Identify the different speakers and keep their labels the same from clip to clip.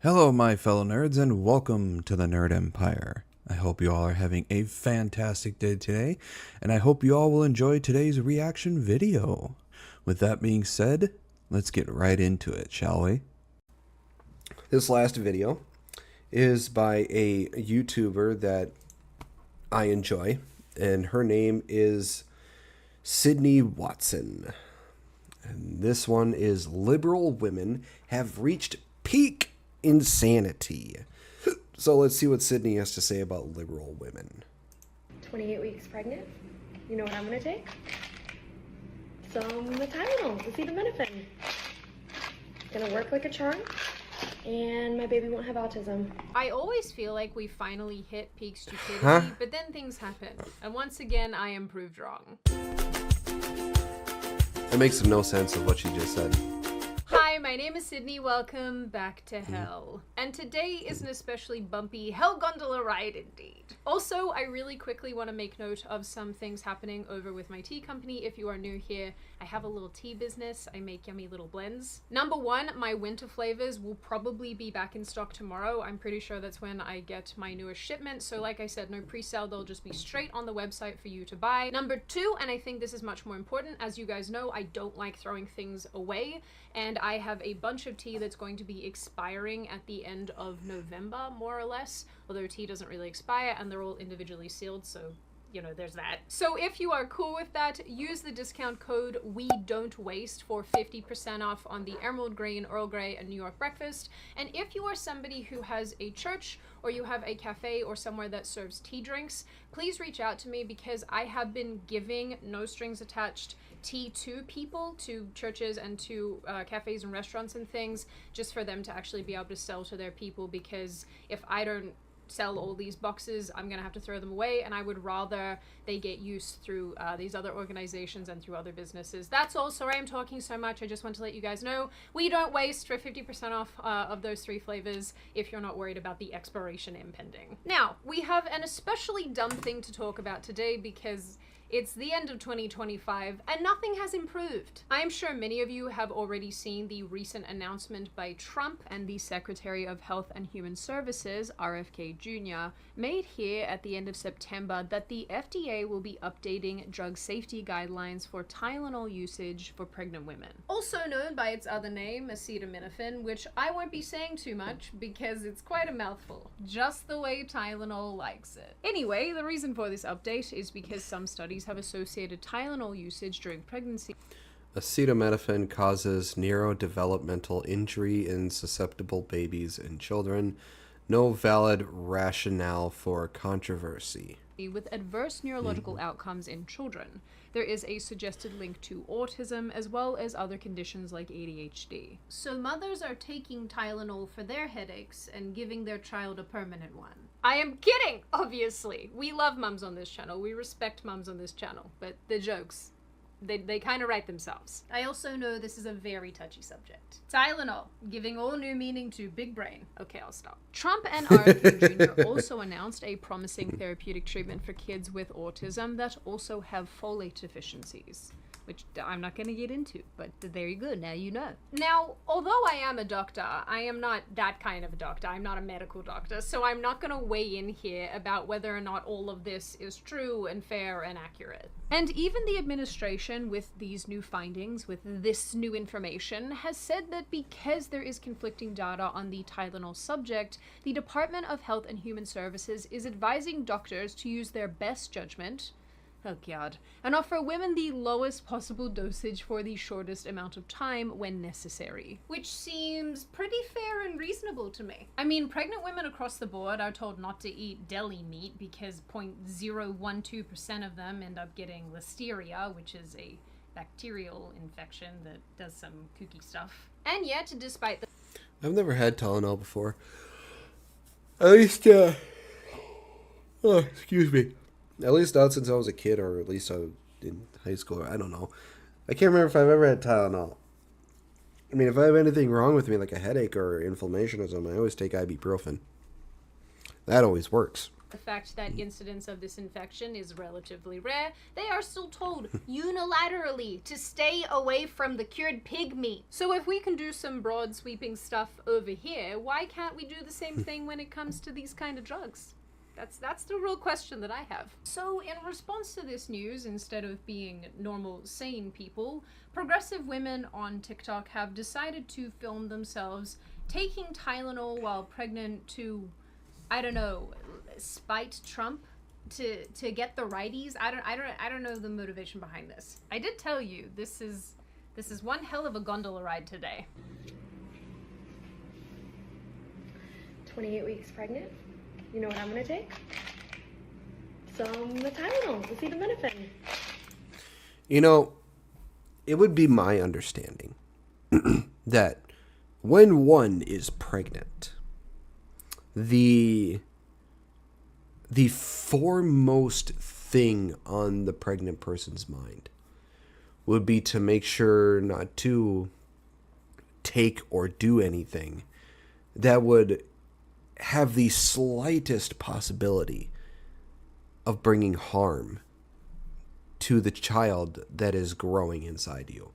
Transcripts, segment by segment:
Speaker 1: Hello, my fellow nerds, and welcome to the Nerd Empire. I hope you all are having a fantastic day today, and I hope you all will enjoy today's reaction video. With that being said, let's get right into it, shall we?
Speaker 2: This last video is by a YouTuber that I enjoy, and her name is Sydney Watson. And this one is Liberal Women Have Reached Peak Insanity. So let's see what Sydney has to say about liberal women.
Speaker 3: 28 weeks pregnant. You know what I'm gonna take? Some Tylenol, acetaminophen. It's gonna work like a charm, and my baby won't have autism.
Speaker 4: I always feel like we finally hit peak stupidity, but then things happen. And once again, I am proved wrong.
Speaker 2: It makes no sense of what she just said.
Speaker 4: Hi, my name is Sydney. Welcome back to hell. And today is an especially bumpy hell gondola ride indeed. Also, I really quickly want to make note of some things happening over with my tea company. If you are new here, I have a little tea business. I make yummy little blends. Number one, my winter flavors will probably be back in stock tomorrow. I'm pretty sure that's when I get my newest shipment. So like I said, no pre-sale. They'll just be straight on the website for you to buy. Number two, and I think this is much more important, as you guys know, I don't like throwing things away. And I have a bunch of tea that's going to be expiring at the end of November, more or less. Although tea doesn't really expire and they're all individually sealed, so you know, there's that. So if you are cool with that, use the discount code WeDon'tWaste for 50% off on the Emerald Green, Earl Grey, and New York breakfast. And if you are somebody who has a church or you have a cafe or somewhere that serves tea drinks, please reach out to me because I have been giving no strings attached tea to people, to churches and to cafes and restaurants and things, just for them to actually be able to sell to their people, because if I don't sell all these boxes, I'm gonna have to throw them away, and I would rather they get used through these other organizations and through other businesses. That's all. Sorry I'm talking so much. I just want to let you guys know we don't waste for 50% off of those 3 flavors if you're not worried about the expiration impending. Now, we have an especially dumb thing to talk about today because it's the end of 2025 and nothing has improved. I am sure many of you have already seen the recent announcement by Trump and the Secretary of Health and Human Services, RFK Jr., made here at the end of September that the FDA will be updating drug safety guidelines for Tylenol usage for pregnant women. Also known by its other name, acetaminophen, which I won't be saying too much because it's quite a mouthful, just the way Tylenol likes it. Anyway, the reason for this update is because some studies have associated Tylenol usage during pregnancy.
Speaker 2: Acetaminophen causes neurodevelopmental injury in susceptible babies and children. No valid rationale for controversy.
Speaker 4: With adverse neurological outcomes in children. There is a suggested link to autism as well as other conditions like ADHD. So mothers are taking Tylenol for their headaches and giving their child a permanent one. I am kidding, obviously. We love mums on this channel. We respect mums on this channel, but the jokes, they kind of write themselves. I also know this is a very touchy subject. Tylenol, giving all new meaning to big brain. Okay, I'll stop. Trump and RFK Jr. also announced a promising therapeutic treatment for kids with autism that also have folate deficiencies, which I'm not going to get into, but there you go, now you know. Now, although I am a doctor, I am not that kind of a doctor. I'm not a medical doctor, so I'm not going to weigh in here about whether or not all of this is true and fair and accurate. And even the administration, with these new findings, with this new information, has said that because there is conflicting data on the Tylenol subject, the Department of Health and Human Services is advising doctors to use their best judgment, oh god, and offer women the lowest possible dosage for the shortest amount of time when necessary. Which seems pretty fair and reasonable to me. I mean, pregnant women across the board are told not to eat deli meat because 0.012% of them end up getting listeria, which is a bacterial infection that does some kooky stuff. And yet, despite the—
Speaker 2: I've never had Tylenol before. At least, excuse me. At least not since I was a kid, or at least in high school. I don't know. I can't remember if I've ever had Tylenol. I mean, if I have anything wrong with me, like a headache or inflammation or something, I always take ibuprofen. That always works.
Speaker 4: the fact that incidence of this infection is relatively rare, they are still told unilaterally to stay away from the cured pig meat. So if we can do some broad sweeping stuff over here, why can't we do the same thing when it comes to these kind of drugs? That's the real question that I have. So in response to this news, instead of being normal, sane people, progressive women on TikTok have decided to film themselves taking Tylenol while pregnant to, I don't know, spite Trump, to get the righties. I don't know the motivation behind this. I did tell you this is one hell of a gondola ride today.
Speaker 3: 28 weeks pregnant. You know what I'm gonna take? Some Tylenol, acetaminophen.
Speaker 2: You know, it would be my understanding that when one is pregnant, the foremost thing on the pregnant person's mind would be to make sure not to take or do anything that would have the slightest possibility of bringing harm to the child that is growing inside you.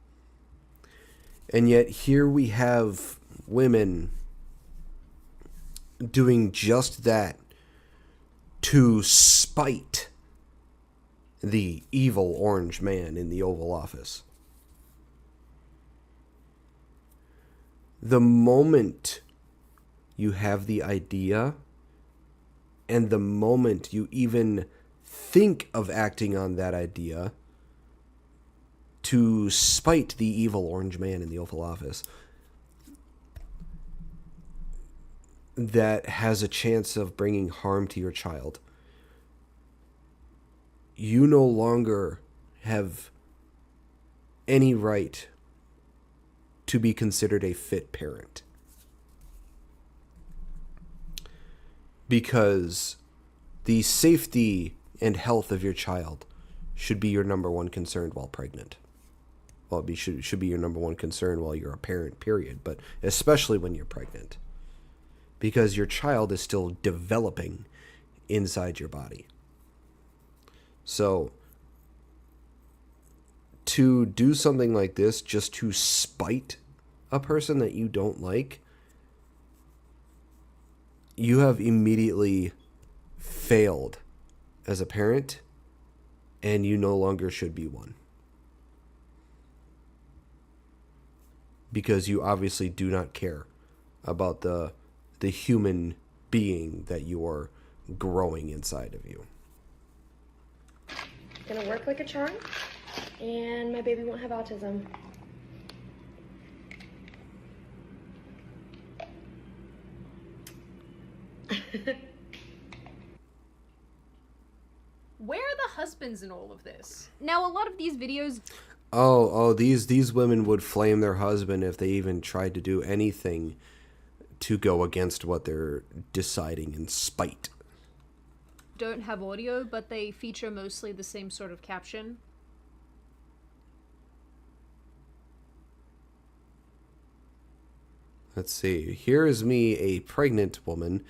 Speaker 2: And yet here we have women doing just that to spite the evil orange man in the Oval Office. The moment you have the idea, and the moment you even think of acting on that idea to spite the evil orange man in the Oval Office, that has a chance of bringing harm to your child, you no longer have any right to be considered a fit parent. Because the safety and health of your child should be your number one concern while pregnant. Well, it should be your number one concern while you're a parent, period. But especially when you're pregnant. Because your child is still developing inside your body. So, to do something like this just to spite a person that you don't like, you have immediately failed as a parent, and you no longer should be one. Because you obviously do not care about the human being that you are growing inside of you.
Speaker 3: It's gonna work like a charm, and my baby won't have autism.
Speaker 4: Where are the husbands in all of this? Now, a lot of these videos...
Speaker 2: These women would flame their husband if they even tried to do anything to go against what they're deciding in spite.
Speaker 4: Don't have audio, but they feature mostly the same sort of caption.
Speaker 2: Let's see. Here is me, a pregnant woman,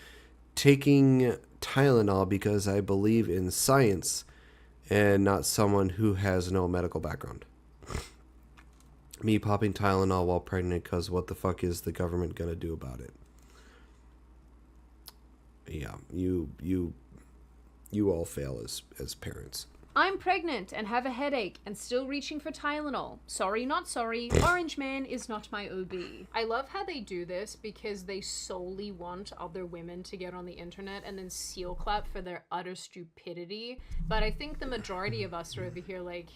Speaker 2: taking Tylenol because I believe in science and not someone who has no medical background. Me popping Tylenol while pregnant because what the fuck is the government gonna do about it? Yeah, you all fail as parents.
Speaker 4: I'm pregnant and have a headache and still reaching for Tylenol. Sorry, not sorry. Orange man is not my OB. I love how they do this because they solely want other women to get on the internet and then seal clap for their utter stupidity. But I think the majority of us are over here like,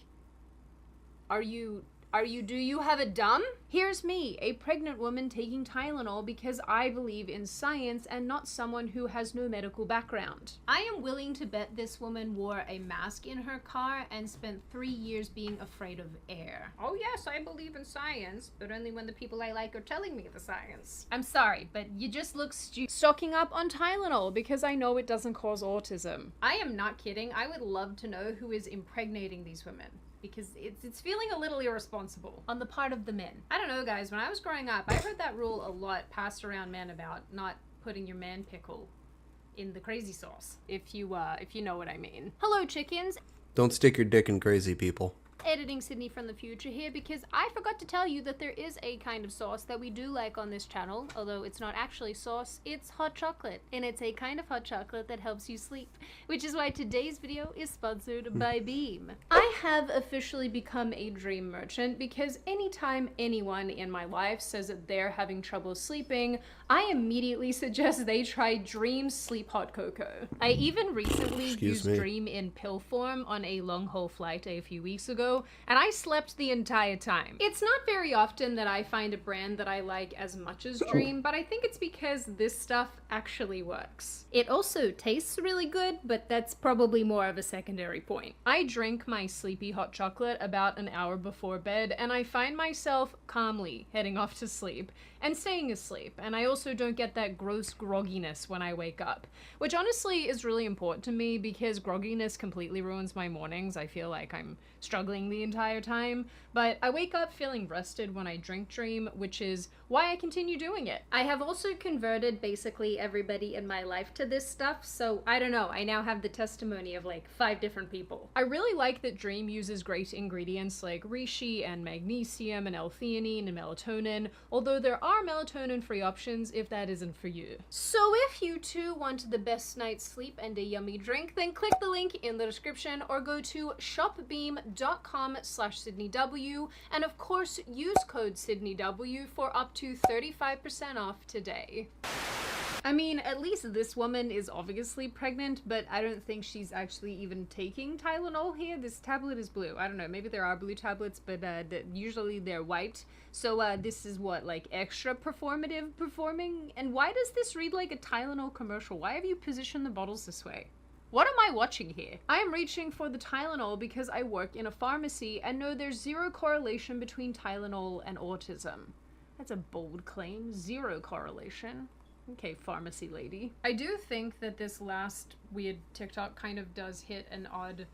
Speaker 4: do you have a dumb? Here's me, a pregnant woman taking Tylenol because I believe in science and not someone who has no medical background. I am willing to bet this woman wore a mask in her car and spent 3 years being afraid of air. Oh yes, I believe in science, but only when the people I like are telling me the science. I'm sorry, but you just look stocking up on Tylenol because I know it doesn't cause autism. I am not kidding. I would love to know who is impregnating these women, because it's feeling a little irresponsible on the part of the men. I don't know, guys, when I was growing up, I heard that rule a lot passed around men about not putting your man pickle in the crazy sauce, if you know what I mean. Hello, chickens.
Speaker 2: Don't stick your dick in crazy people.
Speaker 4: Editing Sydney from the future here, because I forgot to tell you that there is a kind of sauce that we do like on this channel, although it's not actually sauce, it's hot chocolate, and it's a kind of hot chocolate that helps you sleep, which is why today's video is sponsored by Beam. I have officially become a dream merchant because anytime anyone in my life says that they're having trouble sleeping, I immediately suggest they try Dream Sleep Hot Cocoa. I even recently used Dream in pill form on a long haul flight a few weeks ago, and I slept the entire time. It's not very often that I find a brand that I like as much as Dream, but I think it's because this stuff actually works. It also tastes really good, but that's probably more of a secondary point. I drink my sleepy hot chocolate about an hour before bed, and I find myself calmly heading off to sleep and staying asleep, and I also don't get that gross grogginess when I wake up, which honestly is really important to me because grogginess completely ruins my mornings. I feel like I'm struggling the entire time, but I wake up feeling rested when I drink Dream, which is why I continue doing it. I have also converted basically everybody in my life to this stuff, so I don't know, I now have the testimony of like 5 different people. I really like that Dream uses great ingredients like reishi and magnesium and L-theanine and melatonin, although there are melatonin-free options if that isn't for you. So if you too want the best night's sleep and a yummy drink, then click the link in the description or go to shopbeam.com/SydneyW, and of course use code SydneyW for up to 35% off today. I mean, at least this woman is obviously pregnant, but I don't think she's actually even taking Tylenol here. This tablet is blue. I don't know, maybe there are blue tablets, but usually they're white. So this is what, like extra performing? And why does this read like a Tylenol commercial? Why have you positioned the bottles this way? What am I watching here? I am reaching for the Tylenol because I work in a pharmacy and know there's zero correlation between Tylenol and autism. That's a bold claim. Zero correlation. Okay, pharmacy lady. I do think that this last weird TikTok kind of does hit an odd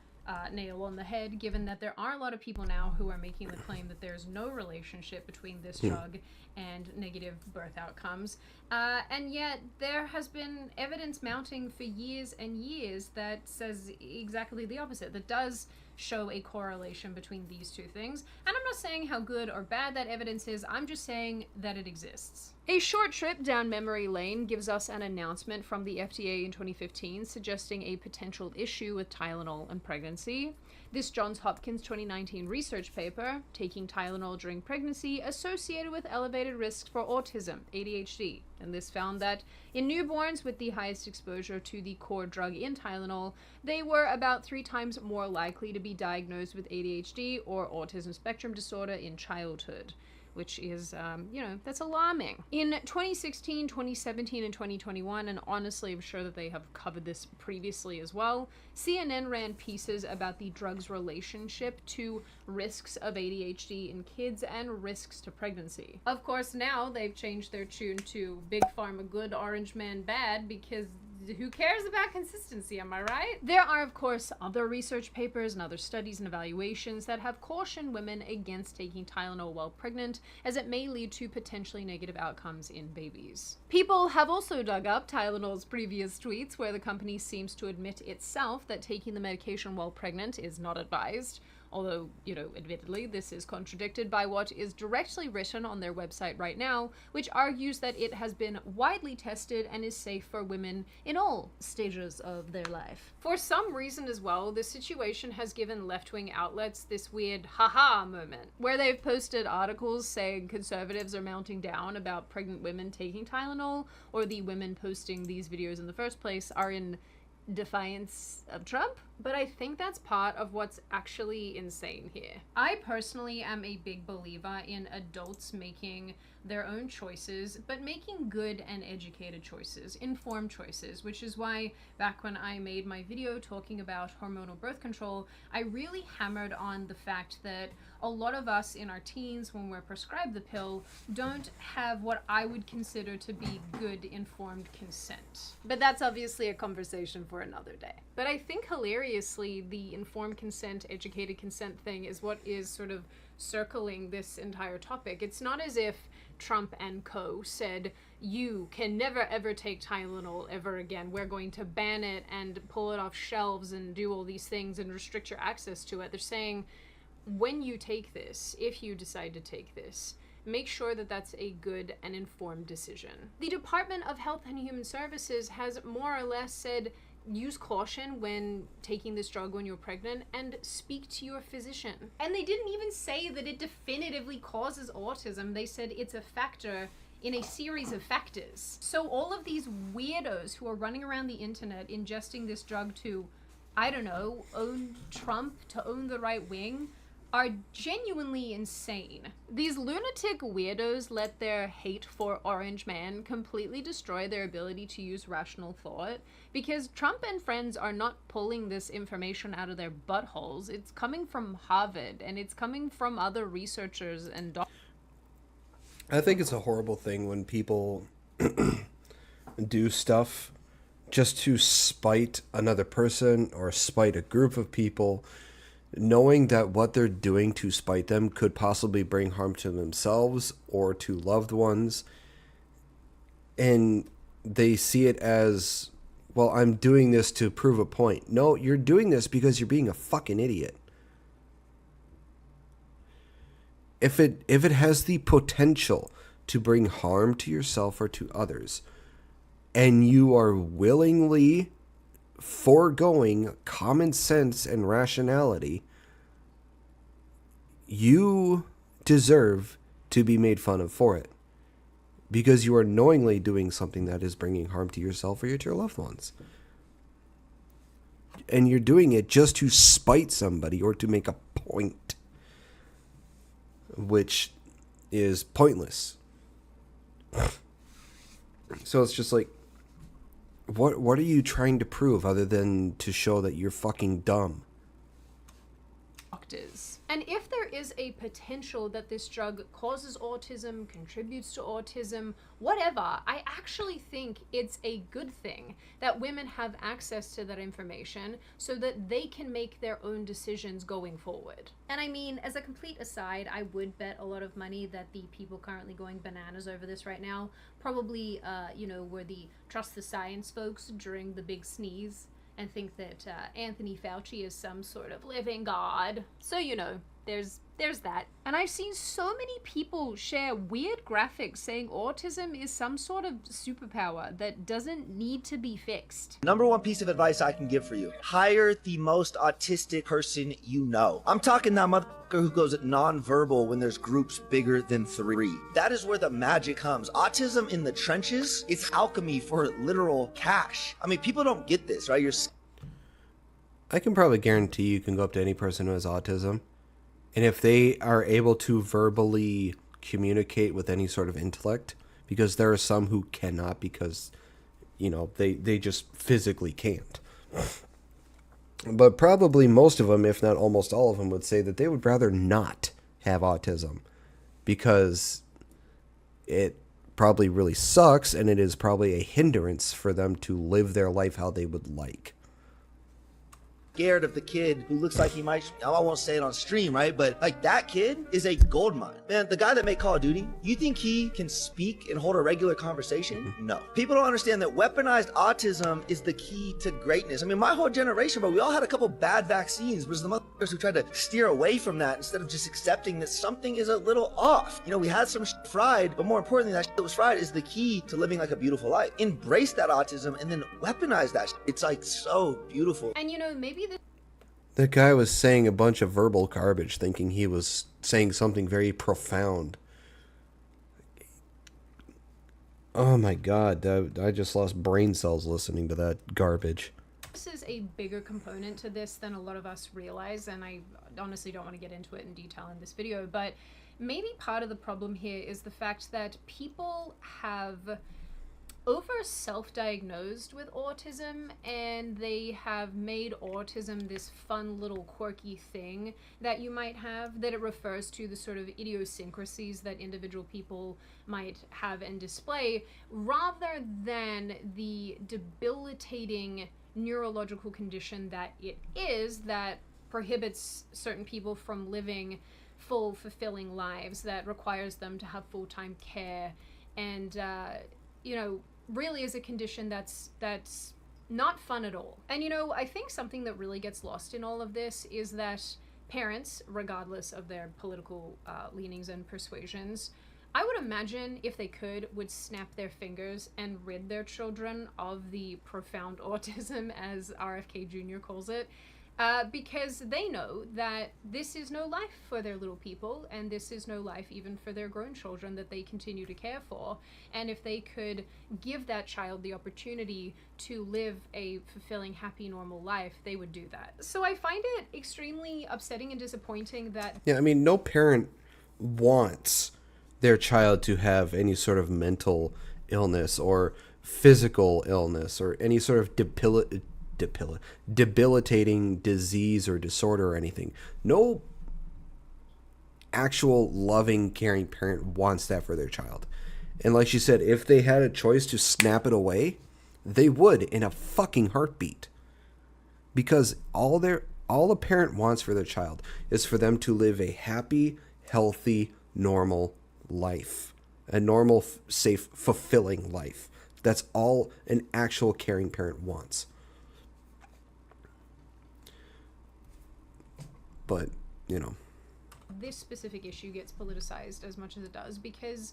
Speaker 4: nail on the head, given that there are a lot of people now who are making the claim that there's no relationship between this drug and negative birth outcomes. And yet there has been evidence mounting for years and years that says exactly the opposite, that does show a correlation between these two things. And I'm not saying how good or bad that evidence is, I'm just saying that it exists. A short trip down memory lane gives us an announcement from the FDA in 2015 suggesting a potential issue with Tylenol and pregnancy. This Johns Hopkins 2019 research paper, Taking Tylenol During Pregnancy Associated with Elevated Risks for Autism, ADHD, and this found that in newborns with the highest exposure to the core drug in Tylenol, they were about 3 times more likely to be diagnosed with ADHD or autism spectrum disorder in childhood, which is, that's alarming. In 2016, 2017, and 2021, and honestly I'm sure that they have covered this previously as well, CNN ran pieces about the drug's relationship to risks of ADHD in kids and risks to pregnancy. Of course now they've changed their tune to Big Pharma good, Orange Man bad, because who cares about consistency, am I right? There are, of course, other research papers and other studies and evaluations that have cautioned women against taking Tylenol while pregnant, as it may lead to potentially negative outcomes in babies. People have also dug up Tylenol's previous tweets, where the company seems to admit itself that taking the medication while pregnant is not advised. Although, admittedly, this is contradicted by what is directly written on their website right now, which argues that it has been widely tested and is safe for women in all stages of their life. For some reason as well, the situation has given left-wing outlets this weird haha moment, where they've posted articles saying conservatives are mounting down about pregnant women taking Tylenol, or the women posting these videos in the first place are in defiance of Trump, but I think that's part of what's actually insane here. I personally am a big believer in adults making their own choices, but making good and educated choices, informed choices, which is why back when I made my video talking about hormonal birth control, I really hammered on the fact that a lot of us in our teens, when we're prescribed the pill, don't have what I would consider to be good informed consent. But that's obviously a conversation for another day. But I think hilariously, the informed consent, educated consent thing is what is sort of circling this entire topic. It's not as if Trump and co. said, you can never ever take Tylenol ever again. We're going to ban it and pull it off shelves and do all these things and restrict your access to it. They're saying, when you take this, if you decide to take this, make sure that that's a good and informed decision. The Department of Health and Human Services has more or less said, use caution when taking this drug when you're pregnant and speak to your physician. And they didn't even say that it definitively causes autism. They said it's a factor in a series of factors. So all of these weirdos who are running around the internet ingesting this drug to, I don't know, own Trump, to own the right wing, are genuinely insane. These lunatic weirdos let their hate for Orange Man completely destroy their ability to use rational thought, because Trump and friends are not pulling this information out of their buttholes. It's coming from Harvard, and it's coming from other researchers and doctors.
Speaker 2: I think it's a horrible thing when people do stuff just to spite another person or spite a group of people, knowing that what they're doing to spite them could possibly bring harm to themselves or to loved ones. And they see it as, well, I'm doing this to prove a point. No, you're doing this because you're being a fucking idiot. If it has the potential to bring harm to yourself or to others, and you are willingly foregoing common sense and rationality, you deserve to be made fun of for it, because you are knowingly doing something that is bringing harm to yourself or to your loved ones. And you're doing it just to spite somebody or to make a point, which is pointless. So it's just like, what are you trying to prove other than to show that you're fucking dumb?
Speaker 4: And if there is a potential that this drug causes autism, contributes to autism, whatever, I actually think it's a good thing that women have access to that information so that they can make their own decisions going forward. And I mean, as a complete aside, I would bet a lot of money that the people currently going bananas over this right now probably, were the trust the science folks during the big sneeze and think that Anthony Fauci is some sort of living god. So, there's that. And I've seen so many people share weird graphics saying autism is some sort of superpower that doesn't need to be fixed.
Speaker 5: Number one piece of advice I can give for you: hire the most autistic person you know. I'm talking that motherfucker who goes nonverbal when there's groups bigger than 3. That is where the magic comes. Autism in the trenches, it's alchemy for literal cash. I mean, people don't get this, right?
Speaker 2: I can probably guarantee you can go up to any person who has autism, and if they are able to verbally communicate with any sort of intellect, because there are some who cannot because, they just physically can't. But probably most of them, if not almost all of them, would say that they would rather not have autism because it probably really sucks and it is probably a hindrance for them to live their life how they would like.
Speaker 5: Scared of the kid who looks like he might, I won't say it on stream, right? But like, that kid is a gold mine. Man, the guy that made Call of Duty, you think he can speak and hold a regular conversation? No. People don't understand that weaponized autism is the key to greatness. I mean, my whole generation, but we all had a couple bad vaccines, but it's the motherfuckers who tried to steer away from that instead of just accepting that something is a little off. We had some shit fried, but more importantly, that shit that was fried is the key to living like a beautiful life. Embrace that autism and then weaponize that shit. It's like so beautiful.
Speaker 4: And maybe
Speaker 2: That guy was saying a bunch of verbal garbage thinking he was saying something very profound. Oh my god, I just lost brain cells listening to that garbage.
Speaker 4: this is a bigger component to this than a lot of us realize, and I honestly don't want to get into it in detail in this video, but maybe part of the problem here is the fact that people have over self-diagnosed with autism, and they have made autism this fun little quirky thing that you might have, that it refers to the sort of idiosyncrasies that individual people might have and display, rather than the debilitating neurological condition that it is that prohibits certain people from living full, fulfilling lives that requires them to have full-time care, and you know, really is a condition that's not fun at all. And you know, I think something that really gets lost in all of this is that parents, regardless of their political leanings and persuasions, I would imagine, if they could, would snap their fingers and rid their children of the profound autism, as RFK Jr. calls it, because they know that this is no life for their little people, and this is no life even for their grown children that they continue to care for. And if they could give that child the opportunity to live a fulfilling, happy, normal life, they would do that. So I find it extremely upsetting and disappointing that...
Speaker 2: Yeah, I mean, no parent wants their child to have any sort of mental illness or physical illness or any sort of debilitating disease or disorder or anything. No actual loving, caring parent wants that for their child. And like she said, if they had a choice to snap it away, they would in a fucking heartbeat. Because all a parent wants for their child is for them to live a happy, healthy, normal life. A normal, safe, fulfilling life. That's all an actual caring parent wants. But, you know.
Speaker 4: This specific issue gets politicized as much as it does because,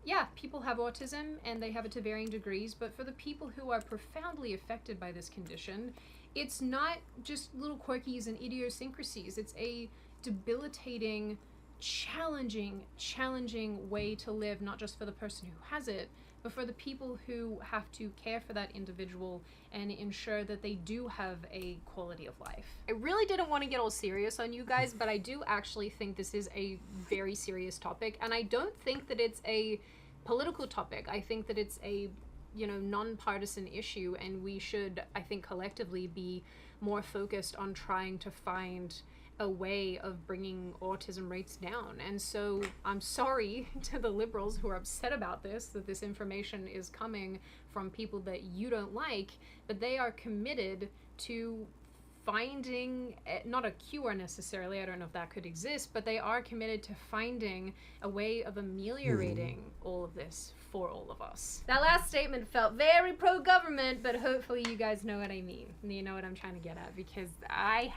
Speaker 4: yeah, people have autism and they have it to varying degrees, but for the people who are profoundly affected by this condition, it's not just little quirkies and idiosyncrasies. It's a debilitating, challenging way to live, not just for the person who has it, but for the people who have to care for that individual and ensure that they do have a quality of life. I really didn't want to get all serious on you guys, but I do actually think this is a very serious topic, and I don't think that it's a political topic. I think that it's a, you know, non-partisan issue, and we should, I think, collectively be more focused on trying to find a way of bringing autism rates down. And so I'm sorry to the liberals who are upset about this, that this information is coming from people that you don't like, but they are committed to finding, not a cure necessarily, I don't know if that could exist, but they are committed to finding a way of ameliorating all of this for all of us. That last statement felt very pro-government, but hopefully you guys know what I mean. You know what I'm trying to get at, because I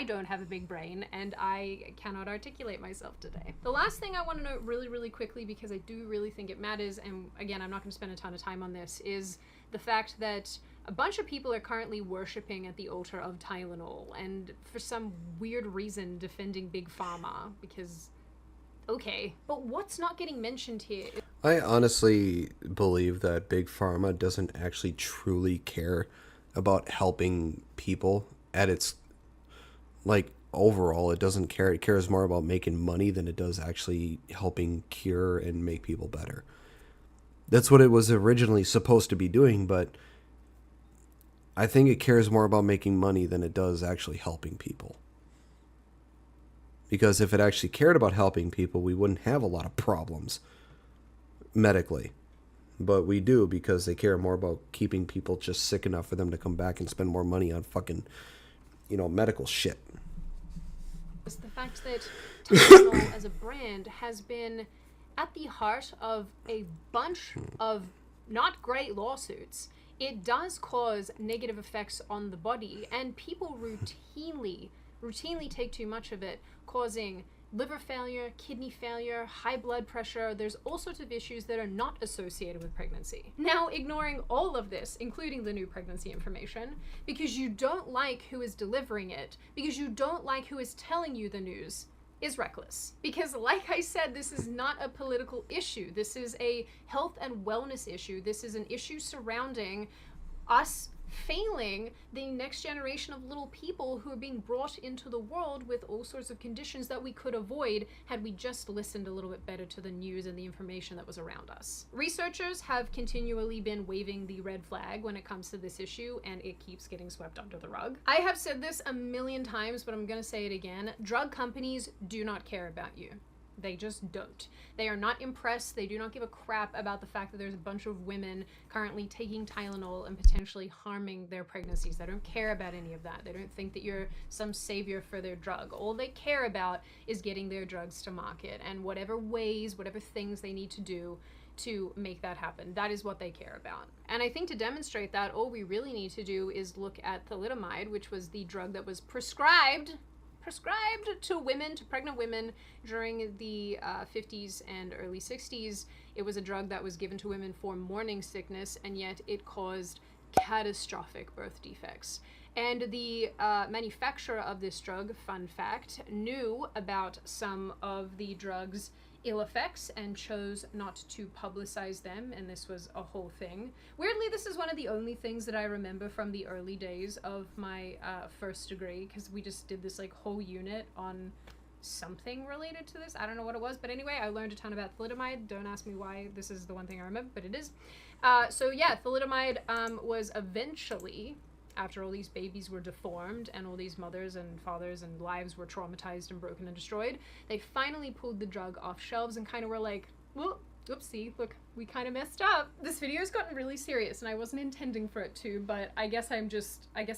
Speaker 4: don't have a big brain and I cannot articulate myself today. The last thing I want to note really, really quickly, because I do really think it matters, and again, I'm not going to spend a ton of time on this, is the fact that a bunch of people are currently worshipping at the altar of Tylenol, and for some weird reason defending Big Pharma, because, okay. But what's not getting mentioned here?
Speaker 2: I honestly believe that Big Pharma doesn't actually truly care about helping people at its, like, overall. It doesn't care. It cares more about making money than it does actually helping cure and make people better. That's what it was originally supposed to be doing, but I think it cares more about making money than it does actually helping people. Because if it actually cared about helping people, we wouldn't have a lot of problems medically. But we do, because they care more about keeping people just sick enough for them to come back and spend more money on fucking, you know, medical shit.
Speaker 4: It's the fact that Tylenol as a brand has been at the heart of a bunch of not great lawsuits. It does cause negative effects on the body, and people routinely take too much of it, causing liver failure, kidney failure, high blood pressure. There's all sorts of issues that are not associated with pregnancy. Now, ignoring all of this, including the new pregnancy information, because you don't like who is delivering it, because you don't like who is telling you the news, is reckless. Because like I said, this is not a political issue. This is a health and wellness issue. This is an issue surrounding us failing the next generation of little people who are being brought into the world with all sorts of conditions that we could avoid had we just listened a little bit better to the news and the information that was around us. Researchers have continually been waving the red flag when it comes to this issue, and it keeps getting swept under the rug. I have said this a million times, but I'm gonna say it again. Drug companies do not care about you. They just don't. They are not impressed. They do not give a crap about the fact that there's a bunch of women currently taking Tylenol and potentially harming their pregnancies. They don't care about any of that. They don't think that you're some savior for their drug. All they care about is getting their drugs to market, and whatever ways, whatever things they need to do to make that happen. That is what they care about. And I think to demonstrate that, all we really need to do is look at thalidomide, which was the drug that was prescribed to women, to pregnant women during the 50s and early 60s. It was a drug that was given to women for morning sickness, and yet it caused catastrophic birth defects. And the manufacturer of this drug, fun fact, knew about some of the drug's ill effects and chose not to publicize them, and this was a whole thing. Weirdly, this is one of the only things that I remember from the early days of my first degree, because we just did this like whole unit on something related to this. I don't know what it was, but anyway, I learned a ton about thalidomide. Don't ask me why this is the one thing I remember, but it is. So yeah, thalidomide was eventually, after all these babies were deformed and all these mothers and fathers and lives were traumatized and broken and destroyed, they finally pulled the drug off shelves and kind of were like, well, oopsie, look, we kind of messed up. This video has gotten really serious and I wasn't intending for it to, but I guess I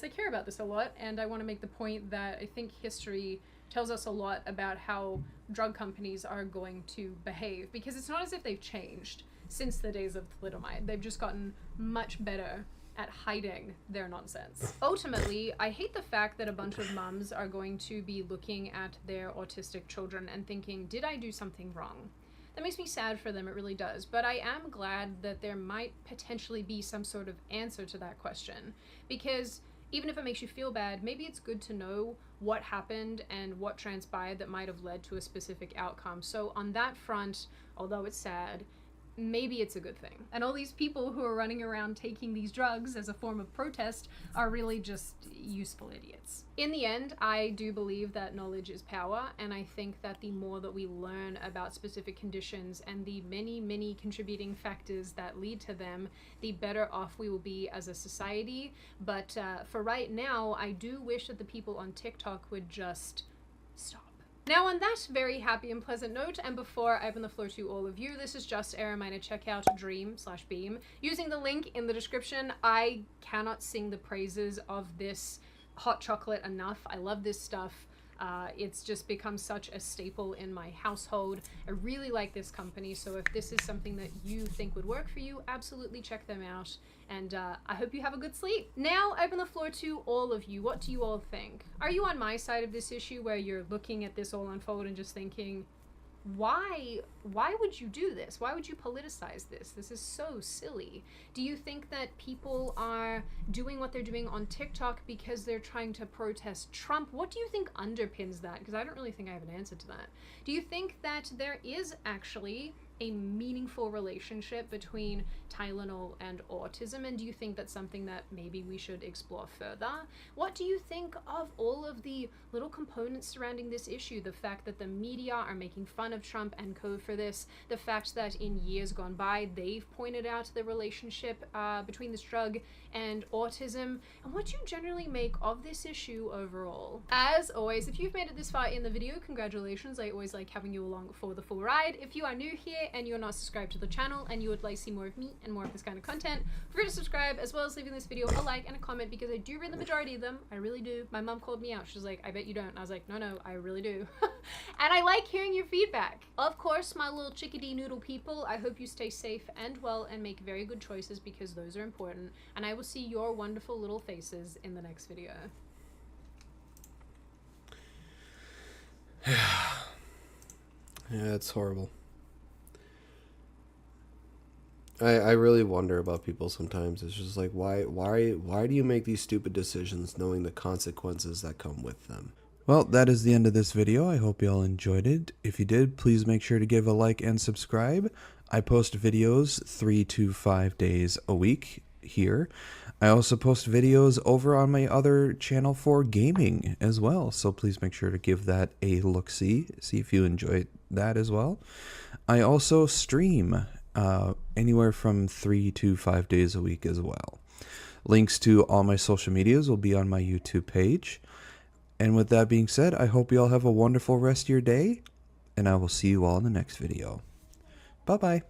Speaker 4: care about this a lot, and I want to make the point that I think history tells us a lot about how drug companies are going to behave, because it's not as if they've changed since the days of thalidomide. They've just gotten much better at hiding their nonsense. Ultimately, I hate the fact that a bunch of mums are going to be looking at their autistic children and thinking, did I do something wrong? That makes me sad for them, it really does. But I am glad that there might potentially be some sort of answer to that question, because even if it makes you feel bad, maybe it's good to know what happened and what transpired that might have led to a specific outcome. So on that front, although it's sad, maybe it's a good thing. And all these people who are running around taking these drugs as a form of protest are really just useful idiots. In the end, I do believe that knowledge is power, and I think that the more that we learn about specific conditions and the many, many contributing factors that lead to them, the better off we will be as a society. But for right now, I do wish that the people on TikTok would just stop. Now, on that very happy and pleasant note, and before I open the floor to all of you, this is just a reminder, check out Dream/Beam. Using the link in the description, I cannot sing the praises of this hot chocolate enough. I love this stuff. It's just become such a staple in my household. I really like this company, so if this is something that you think would work for you, absolutely check them out. And I hope you have a good sleep. Now I open the floor to all of you. What do you all think? Are you on my side of this issue, where you're looking at this all unfold and just thinking, why would you do this? Why would you politicize this? This is so silly. Do you think that people are doing what they're doing on TikTok because they're trying to protest Trump? What do you think underpins that? Because I don't really think I have an answer to that. Do you think that there is actually a meaningful relationship between Tylenol and autism, and do you think that's something that maybe we should explore further? What do you think of all of the little components surrounding this issue? The fact that the media are making fun of Trump and co for this, the fact that in years gone by they've pointed out the relationship between this drug and autism, and what do you generally make of this issue overall? As always, if you've made it this far in the video, congratulations. I always like having you along for the full ride. If you are new here and you're not subscribed to the channel and you would like to see more of me and more of this kind of content, feel free to subscribe, as well as leaving this video a like and a comment, because I do read the majority of them. I really do. My mom called me out. She's like, I bet you don't. And I was like, no, I really do. And I like hearing your feedback. Of course, my little chickadee noodle people, I hope you stay safe and well and make very good choices, because those are important. And I will see your wonderful little faces in the next video.
Speaker 2: Yeah, it's horrible. I really wonder about people sometimes. It's just like, why do you make these stupid decisions knowing the consequences that come with them?
Speaker 1: Well, that is the end of this video. I hope you all enjoyed it. If you did, please make sure to give a like and subscribe. I post videos 3 to 5 days a week here. I also post videos over on my other channel for gaming as well, so please make sure to give that a look-see, see if you enjoy that as well. I also stream anywhere from 3 to 5 days a week as well. Links to all my social medias will be on my YouTube page. And with that being said, I hope you all have a wonderful rest of your day, and I will see you all in the next video. Bye bye.